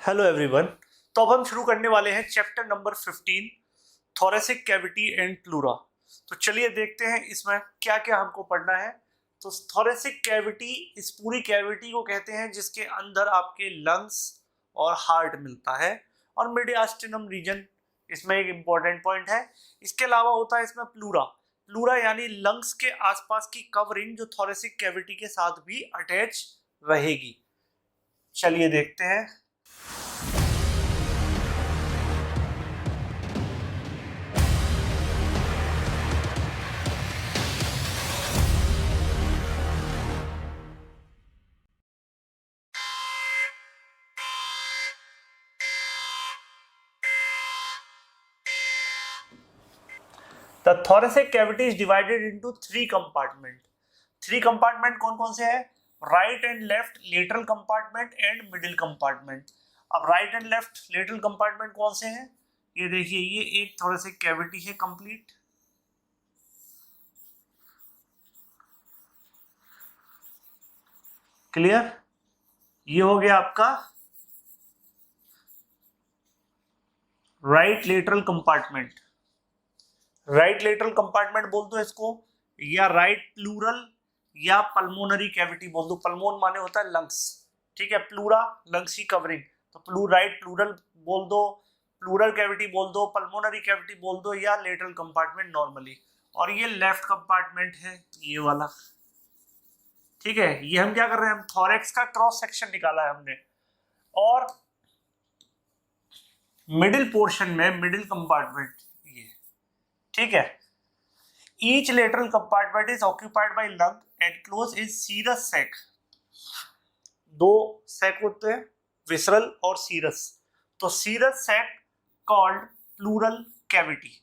Hello everyone. तो अब हम शुरू करने वाले हैं chapter number 15 thoracic cavity and pleura. तो चलिए देखते हैं इसमें क्या क्या हमको पढ़ना है। तो थोरेसिक कैविटी इस पूरी कैविटी को कहते हैं जिसके अंदर आपके लंग्स और हार्ट मिलता है, और मिडियास्टिनम रीजन इसमें एक इम्पॉर्टेंट पॉइंट है। इसके अलावा होता है इसमें प्लूरा। प्लूरा यानी लंग्स के आसपास की कवरिंग जो थोरेसिक कैविटी के साथ भी अटैच रहेगी। चलिए देखते हैं। The thoracic cavity is divided into three compartment. Three compartment कौन कौन से है? Right and left lateral compartment and middle compartment. अब right and left lateral compartment कौन से हैं? ये देखिए, ये एक थोरेसिक कैविटी है कंप्लीट। क्लियर? ये हो गया आपका right lateral compartment. Right lateral compartment बोल दो इसको, या राइट प्लूरल या पल्मोनरी कैविटी बोल दो। पल्मोन माने होता है लंग्स, ठीक है। प्लूरा लंग्स की कवरिंग, तो राइट प्लूरल बोल दो, प्लूरल कैविटी बोल दो, पल्मोनरी कैविटी बोल दो, या लेटरल कंपार्टमेंट नॉर्मली। और ये लेफ्ट कंपार्टमेंट है ये वाला, ठीक है। ये हम क्या कर रहे हैं, हम थोरेक्स का क्रॉस सेक्शन निकाला है हमने। और मिडिल पोर्शन में मिडिल कंपार्टमेंट ये, ठीक है। Each lateral compartment is occupied by lung enclosed in serous sac. दो सैक होते हैं, विसरल और सीरस। तो serous sac called pleural cavity.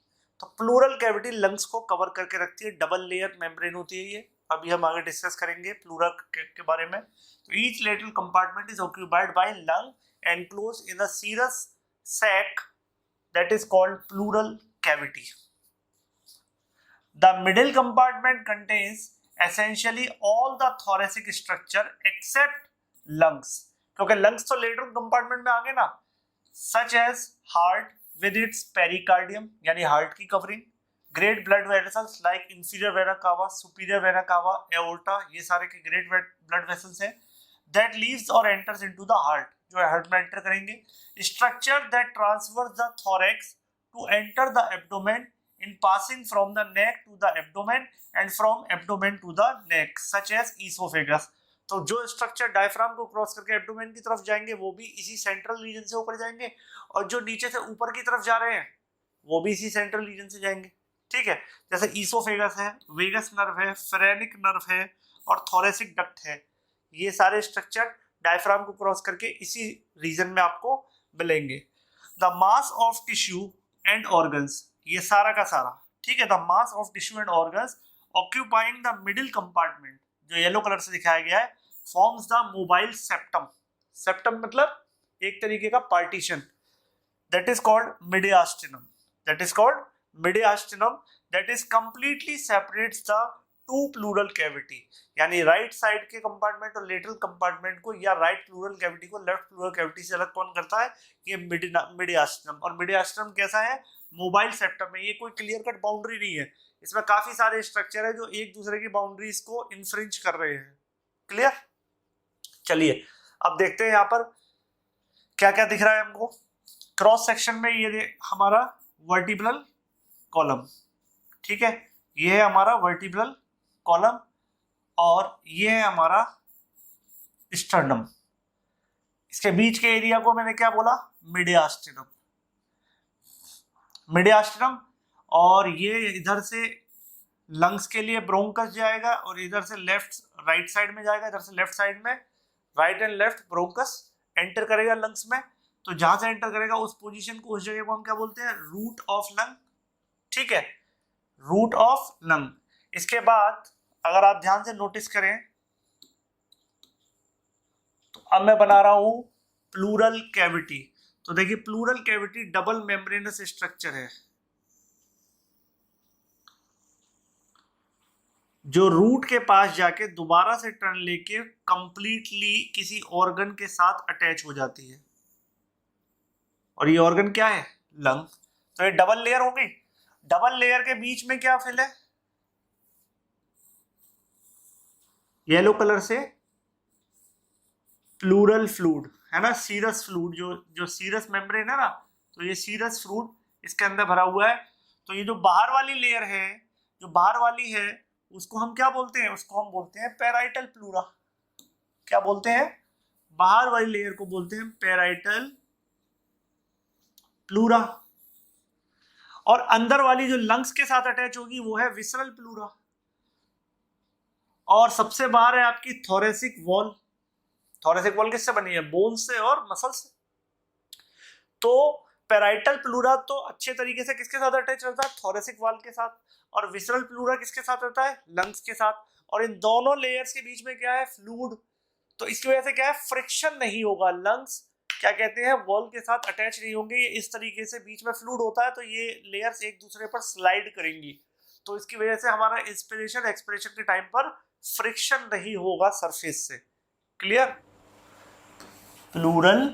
तो प्लूरल कैविटी लंग्स को कवर करके रखती है, डबल लेयर मेम्ब्रेन होती है ये। अभी हम आगे डिस्कस करेंगे प्लूरा के बारे में। तो each lateral compartment is occupied by lung enclosed in a serous sac that is called pleural cavity. The middle compartment contains essentially all the thoracic structure except lungs. क्योंकि lungs तो lateral compartment में आ गए ना, such as heart with its pericardium यानी heart की covering, great blood vessels like inferior vena cava, superior vena cava, aorta, ये सारे के great blood vessels हैं, that leaves or enters into the heart, जो heart में enter करेंगे. Structure that transfers the thorax to enter the abdomen in passing from the neck to the abdomen and from abdomen to the neck, such as esophagus. तो जो structure diaphragm को cross करके abdomen की तरफ जाएंगे वो भी इसी सेंट्रल रीजन से ऊपर जाएंगे, और जो नीचे से ऊपर की तरफ जा रहे हैं वो भी इसी सेंट्रल रीजन से जाएंगे, ठीक है। जैसे ईसोफेगस है, वेगस नर्व है, फ्रेनिक नर्व है और थोरेसिक डक्ट है। ये सारे स्ट्रक्चर डायफ्राम को क्रॉस करके इसी रीजन में आपको मिलेंगे। The mass of tissue and organs, ये सारा का सारा, ठीक है। The mass of tissue and organs occupying the middle compartment, जो येलो कलर से दिखाया गया है, forms the mobile septum. Septum मतलब एक तरीके का partition, that is called mediastinum. That is called mediastinum, that is completely separates the two pleural cavity. यानी राइट साइड के कंपार्टमेंट और लेटरल कंपार्टमेंट को, या राइट प्लूरल कैविटी को लेफ्ट प्लूरल कैविटी से अलग कौन करता है? ये मिडियास्टिनम। और मिडियास्टिनम कैसा है? मोबाइल सेप्टम है। ये कोई क्लियर कट बाउंड्री नहीं है, इसमें काफी सारे स्ट्रक्चर है जो एक दूसरे की बाउंड्रीज को इन्फ्रिंज कर रहे हैं। क्लियर? चलिए अब देखते हैं यहाँ पर क्या क्या दिख रहा है हमको। क्रॉस सेक्शन में ये हमारा वर्टिब्रल कॉलम, ठीक है। ये है हमारा वर्टिब्रल कॉलम और ये है हमारा स्टर्नम। इसके बीच के एरिया को मैंने क्या बोला? मिडियास्टिनम। मिडियास्टिनम, और ये इधर से लंग्स के लिए ब्रोंकस जाएगा और इधर से लेफ्ट राइट साइड में जाएगा। इधर से लेफ्ट साइड में right and left bronchus enter करेगा लंग्स में। तो जहां से एंटर करेगा उस पोजीशन को, उस जगह को हम क्या बोलते हैं? रूट ऑफ लंग, ठीक है, रूट ऑफ लंग। इसके बाद अगर आप ध्यान से नोटिस करें तो अब मैं बना रहा हूं प्लूरल कैविटी। तो देखिए pleural cavity double membranous structure है जो रूट के पास जाके दोबारा से टर्न लेके कंप्लीटली किसी ऑर्गन के साथ अटैच हो जाती है। और ये ऑर्गन क्या है, लंग। तो ये डबल लेयर हो गई। डबल लेयर के बीच में क्या फिल है, येलो कलर से प्लूरल फ्लूइड है ना, सीरस फ्लूइड, जो सीरस मेम्ब्रेन है ना, तो ये सीरस फ्लूइड इसके अंदर भरा हुआ है। तो ये जो बाहर वाली लेयर है, जो बाहर वाली है, उसको हम क्या बोलते हैं, उसको हम बोलते हैं पैराइटल प्लूरा। क्या बोलते हैं, बाहर वाली लेयर को बोलते हैं पैराइटल प्लूरा। और अंदर वाली जो लंग्स के साथ अटैच होगी वो है विसरल प्लूरा। और सबसे बाहर है आपकी थोरेसिक वॉल। थोरेसिक वॉल किससे बनी है, बोन से और मसल से। तो पैराइटल प्लूरा तो अच्छे तरीके से किसके साथ अटैच रहता है, थोरेसिक वॉल के साथ। और विसरल प्लूरा किसके साथ रहता है, लंग्स के साथ। और इन दोनों लेयर्स के बीच में क्या है, फ्लूइड। तो इसकी वजह से क्या है, फ्रिक्शन नहीं होगा। लंग्स क्या कहते हैं, वॉल के साथ अटैच नहीं होंगे, ये इस तरीके से बीच में फ्लूइड होता है, तो ये लेयर्स एक दूसरे पर स्लाइड करेंगी। तो इसकी वजह से हमारा इंस्पिरेशन एक्सपिरेशन के टाइम पर फ्रिक्शन नहीं होगा सरफेस से। क्लियर। प्लूरल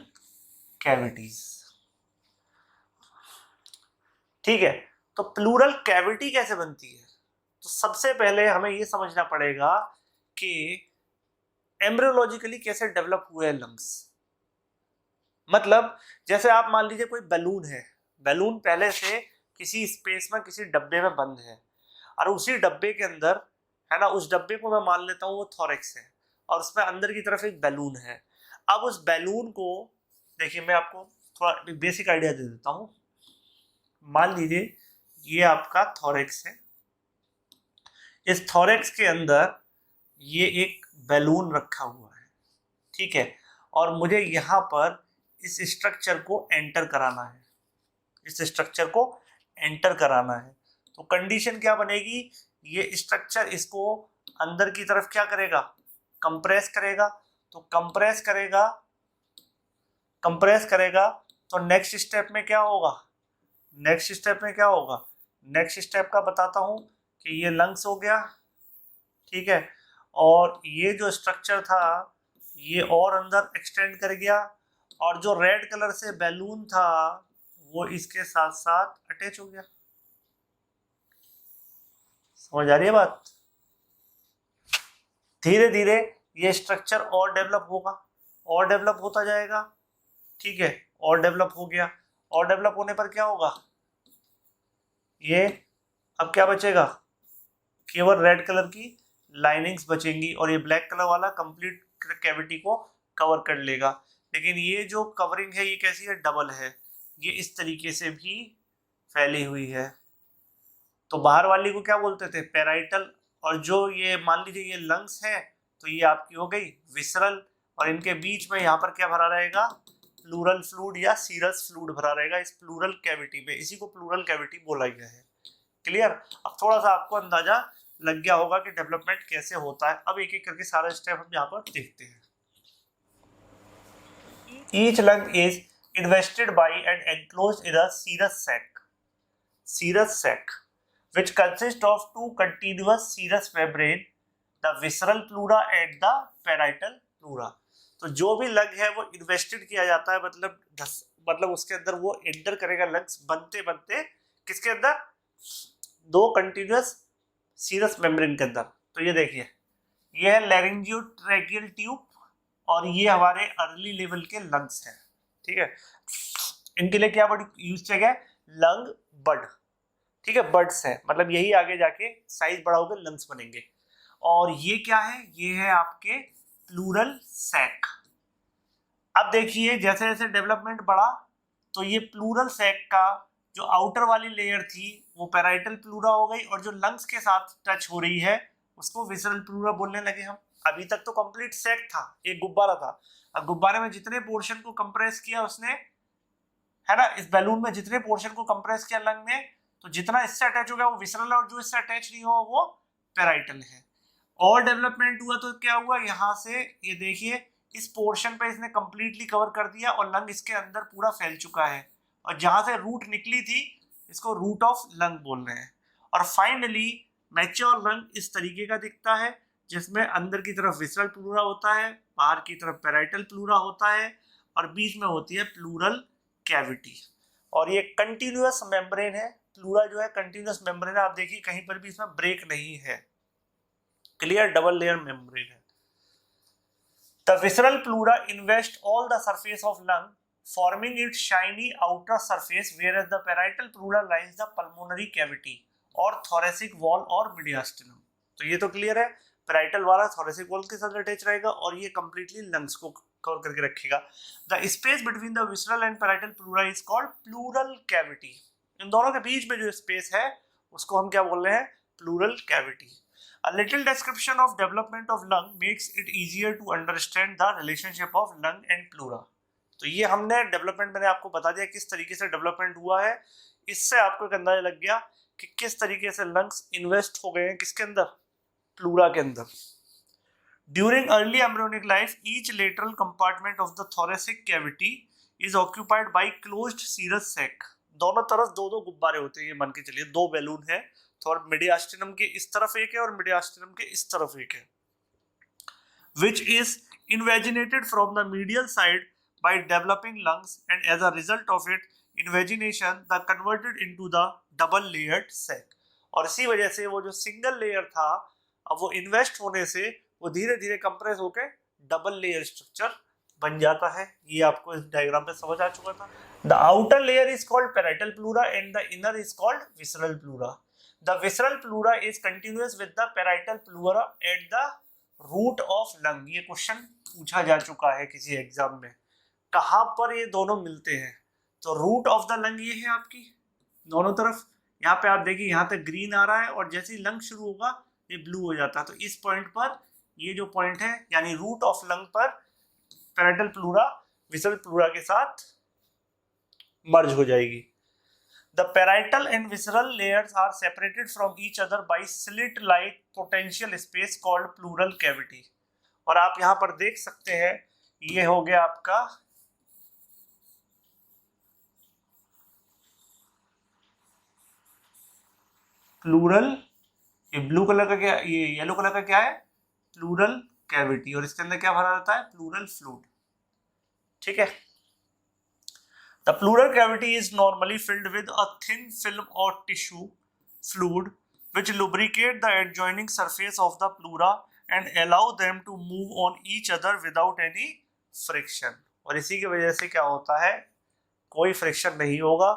कैविटीज, ठीक है। तो प्लूरल कैविटी कैसे बनती है, तो सबसे पहले हमें यह समझना पड़ेगा कि एम्ब्रियोलॉजिकली कैसे डेवलप हुए हैं लंग्स। मतलब जैसे आप मान लीजिए कोई बैलून है, बैलून पहले से किसी स्पेस में किसी डब्बे में बंद है, और उसी डब्बे के अंदर है ना, उस डब्बे को मैं मान लेता हूँ वो थोरेक्स है, और उसमें अंदर की तरफ एक बैलून है। अब उस बैलून को देखिए, मैं आपको थोड़ा बेसिक आइडिया दे देता हूँ। मान लीजिए ये आपका थोरेक्स है, इस थोरेक्स के अंदर ये एक बैलून रखा हुआ है, ठीक है। और मुझे यहाँ पर इस स्ट्रक्चर को एंटर कराना है, इस स्ट्रक्चर को एंटर कराना है। तो कंडीशन क्या बनेगी, ये स्ट्रक्चर इसको अंदर की तरफ क्या करेगा, कंप्रेस करेगा। तो कंप्रेस करेगा, कंप्रेस करेगा, तो नेक्स्ट स्टेप में क्या होगा, नेक्स्ट स्टेप में क्या होगा, नेक्स्ट स्टेप का बताता हूं कि ये लंग्स हो गया, ठीक है। और ये जो स्ट्रक्चर था ये और अंदर एक्सटेंड कर गया, और जो रेड कलर से बैलून था वो इसके साथ साथ अटैच हो गया। समझ आ रही है बात। धीरे धीरे ये स्ट्रक्चर और डेवलप होगा, और डेवलप होता जाएगा, ठीक है। और डेवलप हो गया, और डेवलप होने पर क्या होगा, ये अब क्या बचेगा, केवल रेड कलर की लाइनिंग्स बचेंगी, और ये ब्लैक कलर वाला कंप्लीट कैविटी को कवर कर लेगा। लेकिन ये जो कवरिंग है ये कैसी है, डबल है, ये इस तरीके से भी फैली हुई है। तो बाहर वाली को क्या बोलते थे, पैराइटल। और जो ये मान लीजिए ये लंग्स है, तो ये आपकी हो गई विसरल, और इनके बीच में यहाँ पर क्या भरा रहेगा, प्लूरल फ्लूइड या सीरस फ्लूइड भरा रहेगा इस प्लूरल कैविटी में। इसी को प्लूरल कैविटी बोला गया है। क्लियर। अब थोड़ा सा आपको अंदाजा लग गया होगा कि डेवलपमेंट कैसे होता है। अब एक एक करके सारे स्टेप हम यहाँ पर देखते हैं। Each lung is invested by and enclosed in a serous sac, which consists of two continuous serous membrane, the visceral pleura and the parietal pleura. तो जो भी लंग है वो इन्वेस्टेड किया जाता है, मतलब उसके अंदर वो एंटर करेगा लंग्स बनते बनते किसके अंदर, दो कंटिन्यूअस सीरस मेम्ब्रेन के अंदर। तो ये देखिए, ये है लैरिंजियोट्रैकियल ट्यूब, और ये हमारे अर्ली लेवल के लंग्स हैं, ठीक है। इनके लिए क्या बड़ी यूज है, लंग बड, ठीक है, बड्स है, मतलब यही आगे जाके साइज बड़ा होकर लंग्स बनेंगे। और ये क्या है, ये है आपके प्लूरल सैक। अब देखिए जैसे जैसे डेवलपमेंट बढ़ा, तो ये प्लूरल सैक का जो आउटर वाली लेयर थी वो पैराइटल प्लूरा हो गई, और जो लंग्स के साथ टच हो रही है उसको विसरल प्लूरा बोलने लगे हम। अभी तक तो कंप्लीट सैक था, एक गुब्बारा था। अब गुब्बारे में जितने पोर्शन को कंप्रेस किया उसने, है ना, इस बैलून में जितने पोर्शन को कंप्रेस किया लंग में, तो जितना इससे अटैच हो गया वो विसरल है, और जो इससे अटैच नहीं हुआ वो पैराइटल है। और डेवलपमेंट हुआ तो क्या हुआ, यहाँ से ये देखिए इस पोर्शन पे इसने कंप्लीटली कवर कर दिया, और लंग इसके अंदर पूरा फैल चुका है, और जहां से रूट निकली थी इसको रूट ऑफ लंग बोल रहे हैं। और फाइनली मैच्योर लंग इस तरीके का दिखता है, जिसमें अंदर की तरफ विसरल प्लूरा होता है, बाहर की तरफ पैराइटल प्लूरा होता है, और बीच में होती है प्लूरल कैविटी। और ये कंटिन्यूअस मेम्ब्रेन है, प्लूरा जो है कंटिन्यूअस मेम्ब्रेन है, आप देखिए कहीं पर भी इसमें ब्रेक नहीं है, क्लियर, डबल लेयर मेम्ब्रेन है। The visceral pleura invest all the surface of lung forming its shiny outer surface, whereas the parietal pleura lines the pulmonary cavity or thoracic wall or mediastinum। तो ये तो clear है, parietal वाला thoracic wall के साथ attach रहेगा और ये कंप्लीटली लंग्स को कवर करके रखेगा। The space between the visceral and parietal pleura is called pleural cavity. इन दोनों के बीच में जो स्पेस है उसको हम क्या बोल रहे हैं, pleural cavity. A little description of development of lung makes it easier to understand the relationship of lung and pleura। तो ये हमने डेवलपमेंट, मैंने आपको बता दिया किस तरीके से डेवलपमेंट हुआ है, इससे आपको एक अंदाजा लग गया कि किस तरीके से लंग्स इन्वेस्ट हो गए हैं किसके अंदर, प्लूरा के अंदर। During early embryonic life each lateral compartment of the thoracic cavity is occupied by closed serous sac. दोनों तरफ दो दो गुब्बारे होते हैं, ये मान के चलिए दो बैलून है, तो मिडियास्टिनम के इस तरफ एक है और मिडियास्टिनम के इस तरफ एक है, which is invaginated from the medial side by developing lungs, and as a result of it invagination the converted into the double layered sac। और इसी वजह से वो जो सिंगल लेयर था अब वो इन्वेस्ट होने से वो धीरे धीरे कंप्रेस होकर डबल लेयर स्ट्रक्चर बन जाता है। ये आपको इस डायग्राम पे समझ आ चुका था। The outer layer is called parietal pleura and the inner is called visceral pleura। The visceral pleura is continuous with the parietal pleura at the root of lung. ये क्वेश्चन पूछा जा चुका है किसी एग्जाम में, कहां पर ये दोनों मिलते हैं, तो रूट ऑफ द लंग ये है आपकी दोनों तरफ, यहाँ पे आप देखिए यहाँ तक ग्रीन आ रहा है और जैसे ही लंग शुरू होगा ये ब्लू हो जाता है। तो इस पॉइंट पर ये जो पॉइंट है यानी रूट ऑफ लंग पर पैराइटल प्लूरा विसरल प्लूरा के साथ मर्ज हो जाएगी। The parietal and visceral layers are separated from each other by slit-like potential space called pleural cavity। और आप यहाँ पर देख सकते हैं ये हो गया आपका प्लूरल, ये ब्लू कलर का क्या, ये येलो कलर का क्या है, प्लूरल कैविटी, और इसके अंदर क्या भरा रहता है, प्लूरल फ्लूइड। ठीक है। The pleural cavity is normally filled with a thin film or tissue fluid which lubricate the adjoining surface of the pleura and allow them to move on each other without any friction। और इसी की वजह से क्या होता है, कोई friction नहीं होगा,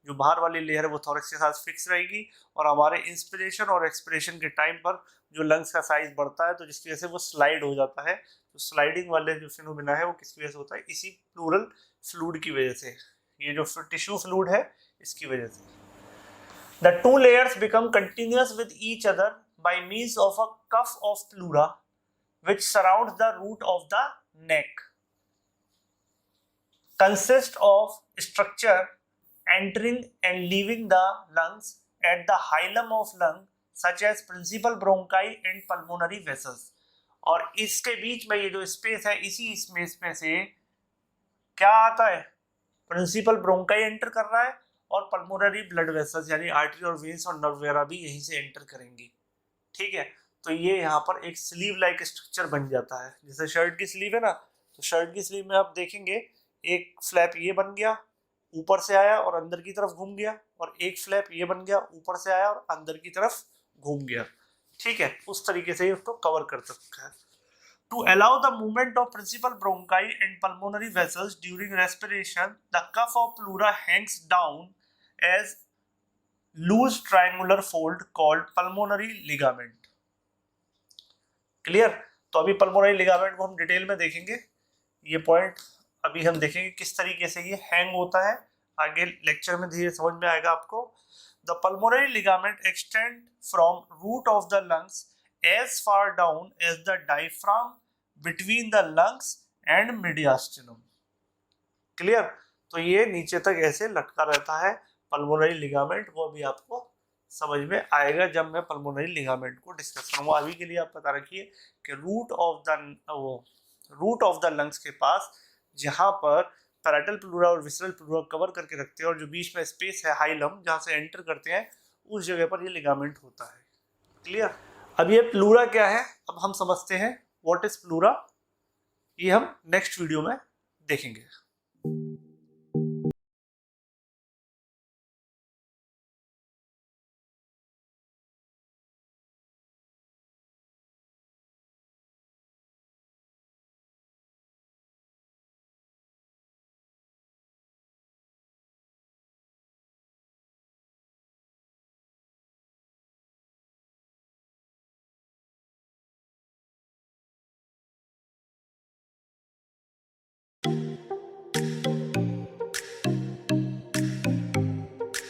जो बाहर वाली लेयर है वो थोरैक्स के साथ फिक्स रहेगी और हमारे इंस्पिरेशन और एक्सपिरेशन के टाइम पर जो लंग्स का साइज बढ़ता है तो जिसकी वजह से वो स्लाइड हो जाता है। तो स्लाइडिंग वाले जो फिनोमेना है वो किसकी वजह से होता है, इसी प्लूरल फ्लूइड की वजह से, ये जो टिश्यू फ्लूइड है इसकी वजह से। The two layers become continuous with each other by means of a cuff of pleura which surrounds the root of the neck, consist of structure entering and leaving the lungs at the hilum of lung such as principal bronchi and pulmonary vessels। और इसके बीच में ये जो space है, इसी space में से क्या आता है, प्रिंसिपल ब्रोंकाई एंटर कर रहा है और पल्मोनरी ब्लड वेसल्स यानी आर्टरी और वेन्स और नर्व वगैरह भी यहीं से एंटर करेंगी। ठीक है, तो ये यहाँ पर एक स्लीव लाइक स्ट्रक्चर बन जाता है, जैसे शर्ट की स्लीव है ना, तो शर्ट की स्लीव में आप देखेंगे एक फ्लैप ये बन गया, ऊपर से आया और अंदर की तरफ घूम गया, और एक फ्लैप ये बन गया, ऊपर से आया और अंदर की तरफ घूम गया। ठीक है, उस तरीके से उसको कवर कर सकता है। To allow the movement of principal bronchi and pulmonary vessels during respiration, the cuff of pleura hangs down as loose triangular fold called pulmonary ligament। Clear? तो अभी pulmonary ligament को हम डिटेल में देखेंगे, ये पॉइंट अभी हम देखेंगे किस तरीके से ये हैंग होता है, आगे लेक्चर में धीरे समझ में आएगा आपको। The pulmonary ligament extend from root of the lungs as far down as the diaphragm between the lungs and mediastinum। Clear? तो ये नीचे तक ऐसे लटका रहता है पल्मोनरी लिगामेंट, वो भी आपको समझ में आएगा जब मैं पल्मोनरी लिगामेंट को डिस्कस करूंगा। अभी के लिए आप पता रखिए कि रूट ऑफ द लंग्स के पास जहां पर पैराइटल प्लूरा और विसरल प्लूरा कवर करके रखते हैं और जो बीच में स्पेस है हाइलम जहां से एंटर करते हैं, उस जगह पर ये लिगामेंट होता है। क्लियर? अब ये प्लूरा क्या है, अब हम समझते हैं व्हाट इज प्लूरा, ये हम नेक्स्ट वीडियो में देखेंगे।